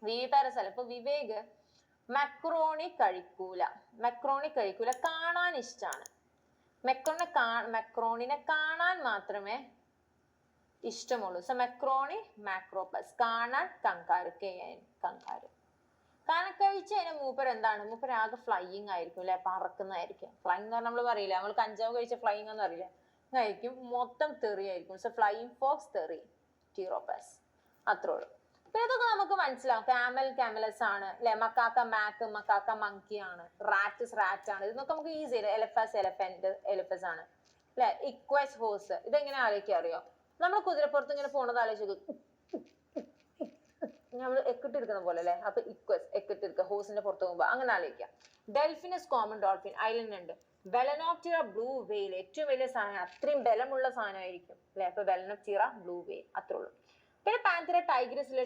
Viviparous അല്ല. ഇപ്പൊ Vivek macaroni കഴിക്കൂല. മക്രോണി കഴിക്കൂല, കാണാൻ ഇഷ്ടമാണ്. മക്രോണിനെ കാണാൻ മാത്രമേ ഇഷ്ടമുള്ളൂ. സോ മക്രോണി മാക്രോപ്പസ്, കാണാൻ കങ്കാരു, കങ്കാരു. കാരണം കഴിച്ച് കഴിഞ്ഞാൽ മൂപ്പർ എന്താണ്, മൂപ്പർ ആകെ ഫ്ലൈയിങ് ആയിരിക്കും അല്ലെ, പറക്കുന്നതായിരിക്കും. ഫ്ലൈങ് എന്ന് പറഞ്ഞാൽ നമ്മൾ പറയില്ല, നമ്മൾ കഞ്ചാവ് കഴിച്ച ഫ്ലൈയിങ് എന്ന് അറിയില്ല, ആയിരിക്കും, മൊത്തം തെറിയായിരിക്കും. സോ ഫ്ലൈയിങ് ഫോക്സ്, തെറി, ടീറോപ്പസ്. അത്രേ ഉള്ളൂ. പിന്നെ ഇതൊക്കെ നമുക്ക് മനസ്സിലാവും. കാമൽ കാമലസ് ആണ് അല്ലെ, മക്കാക്ക മാക്ക്, മക്കാക്ക മങ്കി ആണ്, റാറ്റസ് റാറ്റ് ആണ്. ഇതൊക്കെ നമുക്ക് ഈസി അല്ലേ. എലഫസ് എലഫന്റ്, എലിഫസ് ആണ് അല്ലെ. ഇക്വസ് ഹോസ്, ഇതെങ്ങനെ ആലോചിക്കുക അറിയോ, നമ്മൾ കുതിരപ്പുറത്ത് ഇങ്ങനെ പോണത് ആലോചിക്കും, നമ്മൾ എക്കിട്ടിരിക്കുന്ന പോലെ അല്ലെ. അപ്പൊ ഇക്വസ്, എക്കിട്ടിരിക്കുക, ഹോസിന്റെ പുറത്ത് പോകുമ്പോ അങ്ങനെ ആലോചിക്കാം. ഡെൽഫിനസ് കോമൺ ഡോൾഫിൻ, ഐലൻഡ് ഉണ്ട്. ബെലനോപ്റ്റിറ ബ്ലൂ വെയിൽ, ഏറ്റവും വലിയ സാധനം, അത്രയും ബലമുള്ള സാധനമായിരിക്കും അല്ലെ. അപ്പൊ ബെലനോപ്റ്റിറ ബ്ലൂ വെയിൽ, അത്രേ ഉള്ളൂ. പിന്നെ പാന്തര ടൈഗ്രസിലെ